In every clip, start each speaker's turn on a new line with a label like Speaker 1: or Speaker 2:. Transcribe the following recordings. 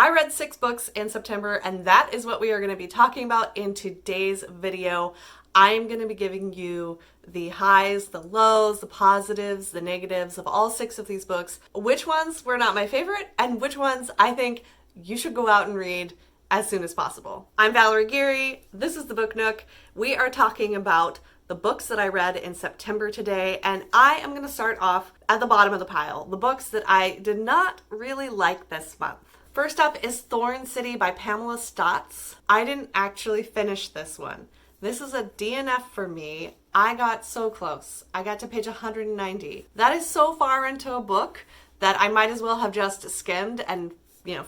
Speaker 1: I read 6 books in September, and that is what we are going to be talking about in today's video. I am going to be giving you the highs, the lows, the positives, the negatives of all 6 of these books, which ones were not my favorite, and which ones I think you should go out and read as soon as possible. I'm Valerie Geary. This is the Book Nook. We are talking about the books that I read in September today, and I am going to start off at the bottom of the pile, the books that I did not really like this month. First up is Thorn City by Pamela Stotz. I didn't actually finish this one. This is a DNF for me. I got so close. I got to page 190. That is so far into a book that I might as well have just skimmed and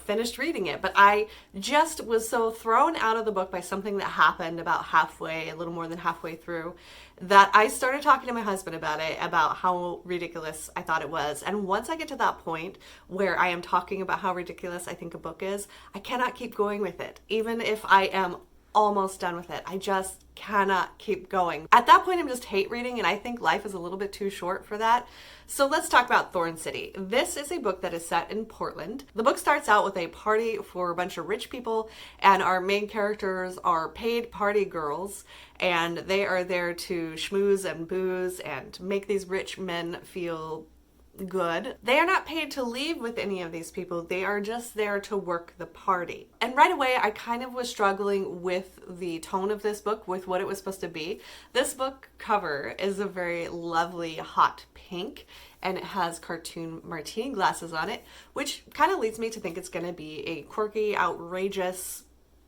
Speaker 1: finished reading it. But I just was so thrown out of the book by something that happened about halfway, a little more than halfway through, that I started talking to my husband about it, about how ridiculous I thought it was. And once I get to that point where I am talking about how ridiculous I think a book is, I cannot keep going with it. Even if I am almost done with it, I just cannot keep going. At that point, I'm just hate reading, and I think life is a little bit too short for that. So let's talk about Thorn City. This is a book that is set in Portland. The book starts out with a party for a bunch of rich people, and our main characters are paid party girls, and they are there to schmooze and booze and make these rich men feel good. They are not paid to leave with any of these people. They are just there to work the party. And right away, I kind of was struggling with the tone of this book, with what it was supposed to be. This book cover is a very lovely hot pink, and it has cartoon martini glasses on it, which kind of leads me to think it's going to be a quirky, outrageous,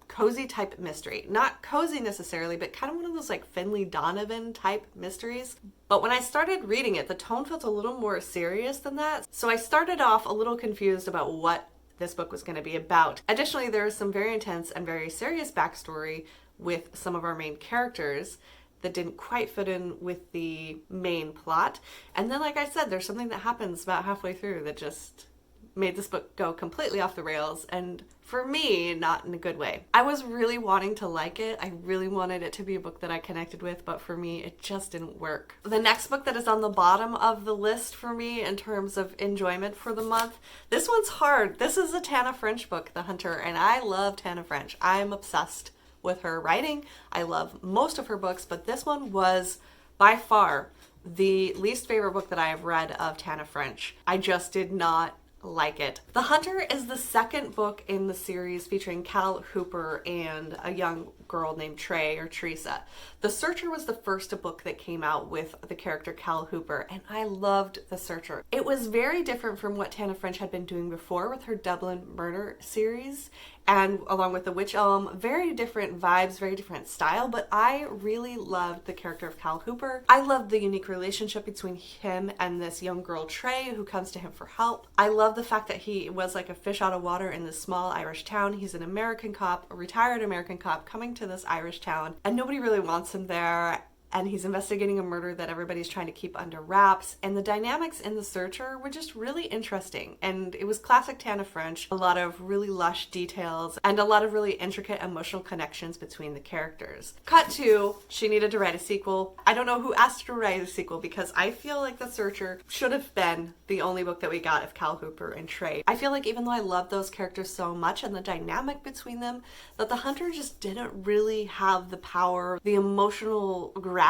Speaker 1: cozy type mystery. Not cozy necessarily, but kind of one of those like Finley Donovan type mysteries. But when I started reading it, the tone felt a little more serious than that. So I started off a little confused about what this book was going to be about. Additionally, there is some very intense and very serious backstory with some of our main characters that didn't quite fit in with the main plot. And then, like I said, there's something that happens about halfway through that just made this book go completely off the rails, and for me, not in a good way. I was really wanting to like it. I really wanted it to be a book that I connected with, but for me, it just didn't work. The next book that is on the bottom of the list for me in terms of enjoyment for the month, this one's hard. This is a Tana French book, The Hunter, and I love Tana French. I am obsessed with her writing. I love most of her books, but this one was by far the least favorite book that I have read of Tana French. I just did not like it. The Hunter is the second book in the series featuring Cal Hooper and a young girl named Trey or Teresa. The Searcher was the first book that came out with the character Cal Hooper, and I loved The Searcher. It was very different from what Tana French had been doing before with her Dublin Murder series, and along with The Witch Elm, very different vibes, very different style, but I really loved the character of Cal Hooper. I loved the unique relationship between him and this young girl Trey who comes to him for help. I love the fact that he was like a fish out of water in this small Irish town. He's an American cop, a retired American cop coming to this Irish town, and nobody really wants him there. And he's investigating a murder that everybody's trying to keep under wraps. And the dynamics in The Searcher were just really interesting. And it was classic Tana French, a lot of really lush details, and a lot of really intricate emotional connections between the characters. Cut to, she needed to write a sequel. I don't know who asked her to write a sequel, because I feel like The Searcher should have been the only book that we got of Cal Hooper and Trey. I feel like even though I love those characters so much and the dynamic between them, that The Hunter just didn't really have the power, the emotional gravity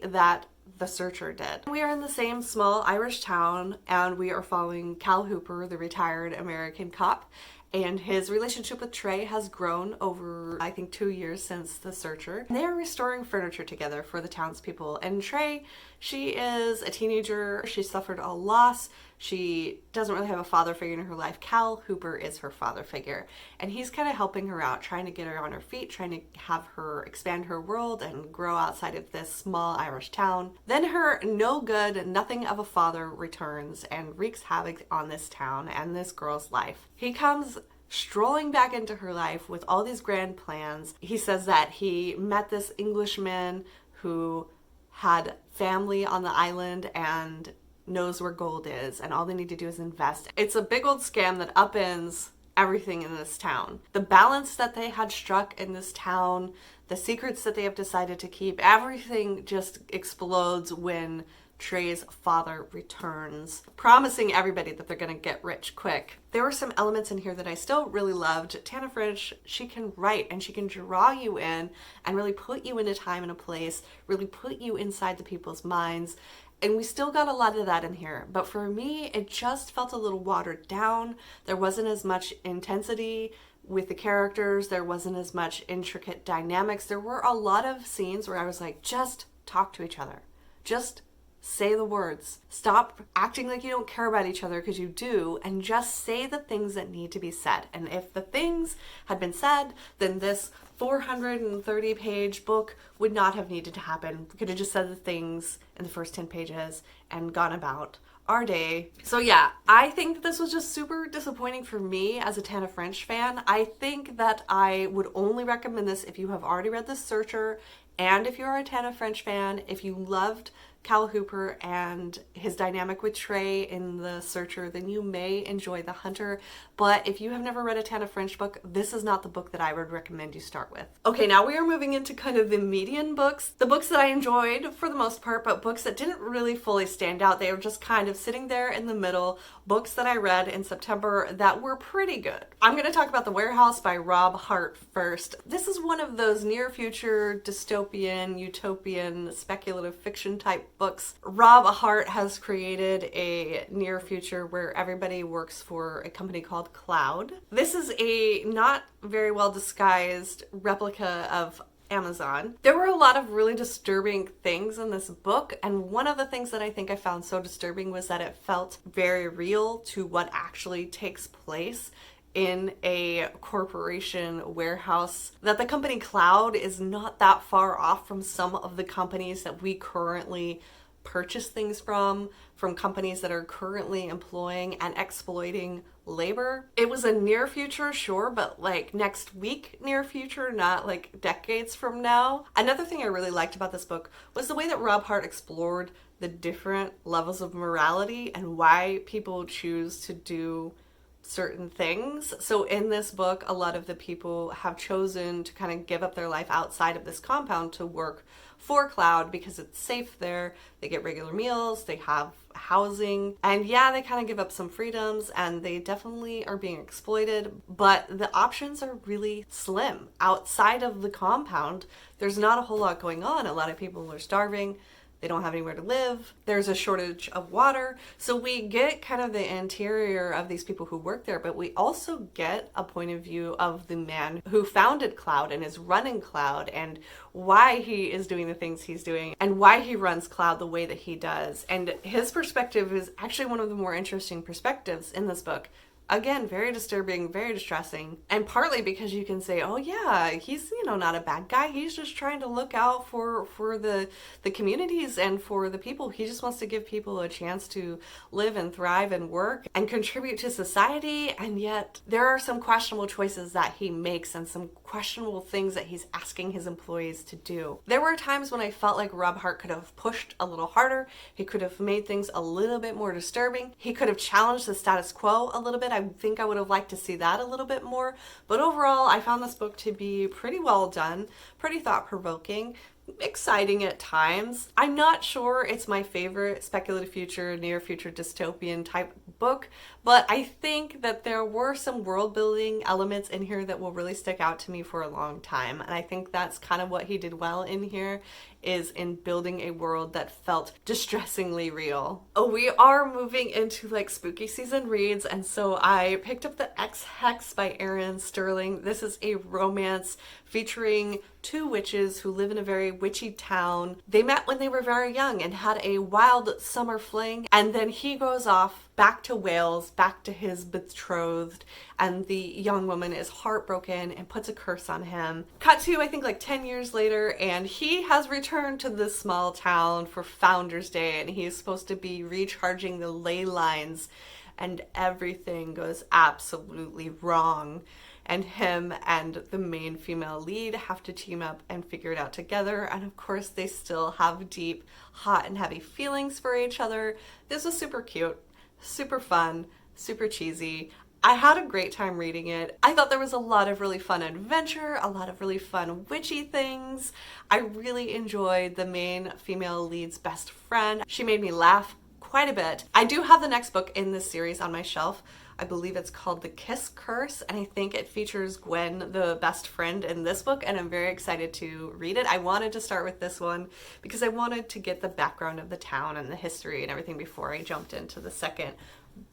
Speaker 1: that The Searcher did. We are in the same small Irish town, and we are following Cal Hooper, the retired American cop, and his relationship with Trey has grown over, I think, 2 years since The Searcher. They are restoring furniture together for the townspeople, and Trey, she is a teenager. She suffered a loss. She doesn't really have a father figure in her life. Cal Hooper is her father figure, and he's kind of helping her out, trying to get her on her feet, trying to have her expand her world and grow outside of this small Irish town. Then her no good, nothing of a father returns and wreaks havoc on this town and this girl's life. He comes strolling back into her life with all these grand plans. He says that he met this Englishman who had family on the island and knows where gold is, and all they need to do is invest. It's a big old scam that upends everything in this town. The balance that they had struck in this town, the secrets that they have decided to keep, everything just explodes when Trey's father returns, promising everybody that they're going to get rich quick. There were some elements in here that I still really loved. Tana French, she can write and she can draw you in and really put you in a time and a place, really put you inside the people's minds. And we still got a lot of that in here. But for me, it just felt a little watered down. There wasn't as much intensity with the characters. There wasn't as much intricate dynamics. There were a lot of scenes where I was like, just talk to each other. Just say the words. Stop acting like you don't care about each other, because you do, and just say the things that need to be said. And if the things had been said, then this 430-page book would not have needed to happen. We could have just said the things in the first 10 pages and gone about our day. So yeah, I think that this was just super disappointing for me as a Tana French fan. I think that I would only recommend this if you have already read The Searcher, and if you're a Tana French fan, if you loved Cal Hooper and his dynamic with Trey in The Searcher, then you may enjoy The Hunter. But if you have never read a Tana French book, this is not the book that I would recommend you start with. Okay, now we are moving into kind of the median books. The books that I enjoyed for the most part, but books that didn't really fully stand out. They were just kind of sitting there in the middle. Books that I read in September that were pretty good. I'm going to talk about The Warehouse by Rob Hart first. This is one of those near future, dystopian, utopian, speculative fiction type books. Rob Hart has created a near future where everybody works for a company called Cloud. This is a not very well disguised replica of Amazon. There were a lot of really disturbing things in this book, and one of the things that I think I found so disturbing was that it felt very real to what actually takes place in a corporation warehouse, that the company Cloud is not that far off from some of the companies that we currently purchase things from companies that are currently employing and exploiting labor. It was a near future, sure, but like next week near future, not like decades from now. Another thing I really liked about this book was the way that Rob Hart explored the different levels of morality and why people choose to do certain things. So in this book, a lot of the people have chosen to kind of give up their life outside of this compound to work for Cloud because it's safe there. They get regular meals, they have housing, and yeah, they kind of give up some freedoms and they definitely are being exploited, but the options are really slim. Outside of the compound, there's not a whole lot going on. A lot of people are starving. They don't have anywhere to live. There's a shortage of water. So we get kind of the interior of these people who work there, but we also get a point of view of the man who founded Cloud and is running Cloud, and why he is doing the things he's doing and why he runs Cloud the way that he does. And his perspective is actually one of the more interesting perspectives in this book. Again, very disturbing, very distressing, and partly because you can say, oh yeah, he's, not a bad guy. He's just trying to look out for the communities and for the people. He just wants to give people a chance to live and thrive and work and contribute to society, and yet there are some questionable choices that he makes and some questionable things that he's asking his employees to do. There were times when I felt like Rob Hart could have pushed a little harder. He could have made things a little bit more disturbing. He could have challenged the status quo a little bit. I think I would have liked to see that a little bit more. But overall, I found this book to be pretty well done, pretty thought-provoking, exciting at times. I'm not sure it's my favorite speculative future, near future dystopian type book, but I think that there were some world building elements in here that will really stick out to me for a long time. And I think that's kind of what he did well in here, is in building a world that felt distressingly real. Oh, we are moving into like spooky season reads, and so I picked up The Ex-Hex by Erin Sterling. This is a romance featuring two witches who live in a very witchy town. They met when they were very young and had a wild summer fling, and then he goes off back to Wales, back to his betrothed, and the young woman is heartbroken and puts a curse on him. Cut to, I think, like 10 years later, and he has returned to this small town for Founder's Day, and he is supposed to be recharging the ley lines, and everything goes absolutely wrong. And him and the main female lead have to team up and figure it out together. And of course, they still have deep, hot, and heavy feelings for each other. This was super cute, super fun, super cheesy. I had a great time reading it. I thought there was a lot of really fun adventure, a lot of really fun witchy things. I really enjoyed the main female lead's best friend. She made me laugh quite a bit. I do have the next book in this series on my shelf. I believe it's called The Kiss Curse, and I think it features Gwen, the best friend, in this book, and I'm very excited to read it. I wanted to start with this one because I wanted to get the background of the town and the history and everything before I jumped into the second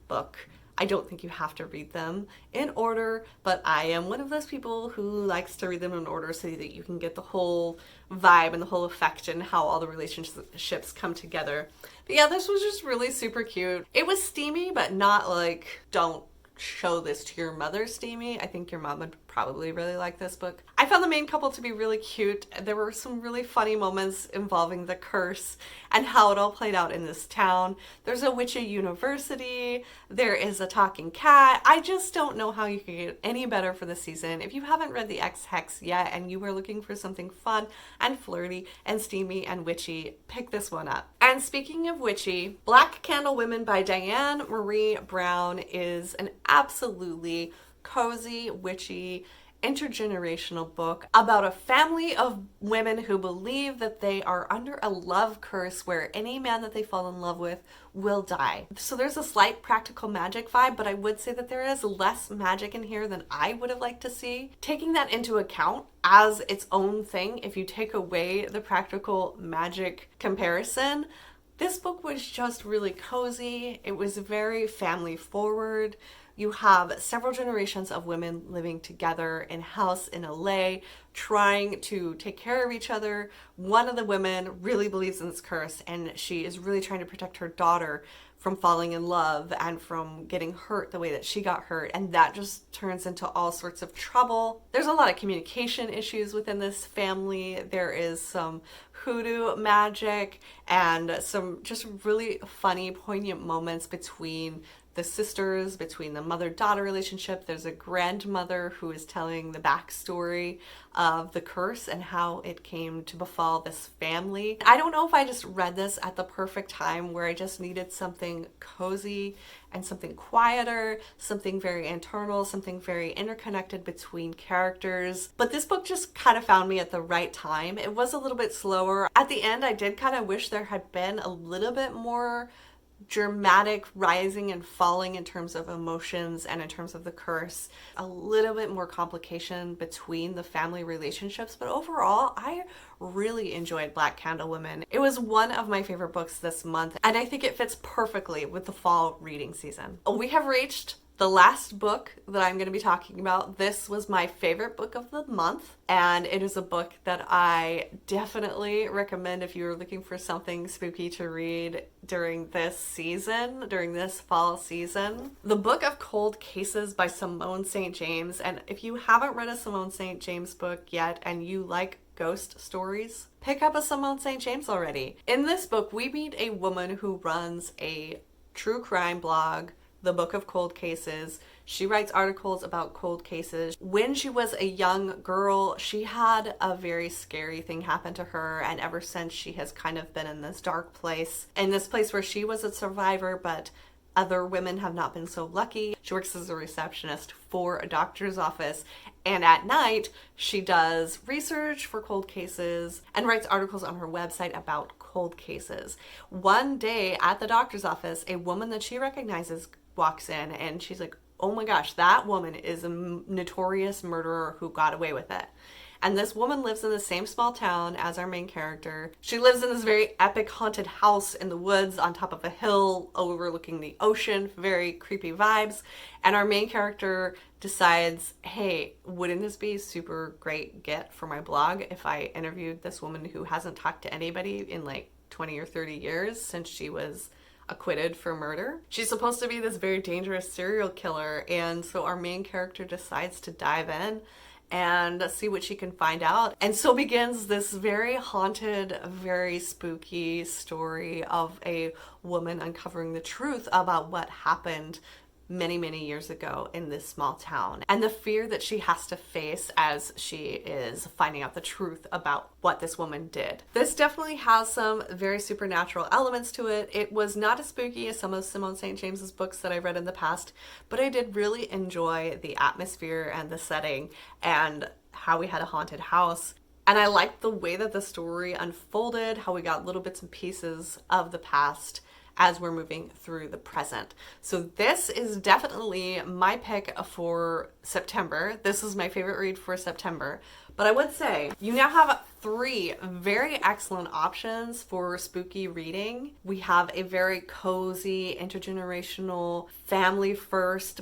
Speaker 1: book. I don't think you have to read them in order, but I am one of those people who likes to read them in order so that you can get the whole vibe and the whole effect and how all the relationships come together. But yeah, this was just really super cute. It was steamy, but not like, don't show this to your mother steamy. I think your mom would probably really like this book. I found the main couple to be really cute. There were some really funny moments involving the curse and how it all played out in this town. There's a witchy university. There is a talking cat. I just don't know how you could get any better for the season. If you haven't read The Ex-Hex yet and you were looking for something fun and flirty and steamy and witchy, pick this one up. And speaking of witchy, Black Candle Women by Diane Marie Brown is an absolutely cozy, witchy, intergenerational book about a family of women who believe that they are under a love curse where any man that they fall in love with will die. So there's a slight practical magic vibe, but I would say that there is less magic in here than I would have liked to see. Taking that into account as its own thing, if you take away the practical magic comparison, this book was just really cozy. It was very family forward. You have several generations of women living together in a house in LA, trying to take care of each other. One of the women really believes in this curse, and she is really trying to protect her daughter from falling in love and from getting hurt the way that she got hurt, and that just turns into all sorts of trouble. There's a lot of communication issues within this family. There is some hoodoo magic and some just really funny, poignant moments between the sisters, between the mother-daughter relationship. There's a grandmother who is telling the backstory of the curse and how it came to befall this family. I don't know if I just read this at the perfect time where I just needed something cozy and something quieter, something very internal, something very interconnected between characters. But this book just kind of found me at the right time. It was a little bit slower. At the end, I did kind of wish there had been a little bit more dramatic rising and falling in terms of emotions and in terms of the curse, a little bit more complication between the family relationships, but overall I really enjoyed Black Candle Women. It was one of my favorite books this month, and I think it fits perfectly with the fall reading season. We have reached the last book that I'm going to be talking about. This was my favorite book of the month, and it is a book that I definitely recommend if you're looking for something spooky to read during this season, during this fall season. The Book of Cold Cases by Simone St. James. And if you haven't read a Simone St. James book yet and you like ghost stories, pick up a Simone St. James already. In this book, we meet a woman who runs a true crime blog, The Book of Cold Cases. She writes articles about cold cases. When she was a young girl, she had a very scary thing happen to her, and ever since she has kind of been in this dark place, in this place where she was a survivor, but other women have not been so lucky. She works as a receptionist for a doctor's office, and at night she does research for cold cases and writes articles on her website about cold cases. One day at the doctor's office, a woman that she recognizes walks in, and she's like, oh my gosh, that woman is a notorious murderer who got away with it. And this woman lives in the same small town as our main character. She lives in this very epic haunted house in the woods on top of a hill overlooking the ocean, very creepy vibes. And our main character decides, hey, wouldn't this be a super great get for my blog if I interviewed this woman who hasn't talked to anybody in like 20 or 30 years since she was acquitted for murder? She's supposed to be this very dangerous serial killer, and so our main character decides to dive in and see what she can find out. And so begins this very haunted, very spooky story of a woman uncovering the truth about what happened many, many years ago in this small town, and the fear that she has to face as she is finding out the truth about what this woman did. This definitely has some very supernatural elements to it. It was not as spooky as some of Simone St. James's books that I've read in the past, but I did really enjoy the atmosphere and the setting and how we had a haunted house. And I liked the way that the story unfolded, how we got little bits and pieces of the past as we're moving through the present. So this is definitely my pick for September. This is my favorite read for September. But I would say you now have 3 very excellent options for spooky reading. We have a very cozy, intergenerational, family first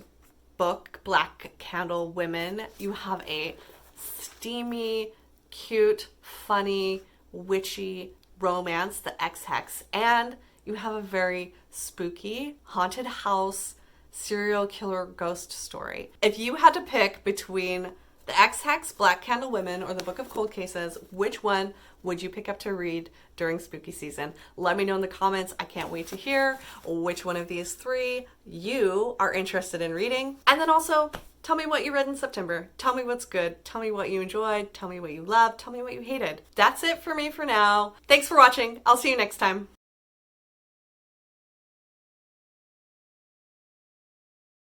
Speaker 1: book, Black Candle Women. You have a steamy, cute, funny, witchy romance, The Ex-Hex, and you have a very spooky haunted house serial killer ghost story. If you had to pick between The Ex-Hex, Black Candle Women, or the Book of Cold Cases, which one would you pick up to read during spooky season? Let me know in the comments. I can't wait to hear which one of these 3 you are interested in reading. And then also, tell me what you read in September. Tell me what's good. Tell me what you enjoyed. Tell me what you loved. Tell me what you hated. That's it for me for now. Thanks for watching. I'll see you next time.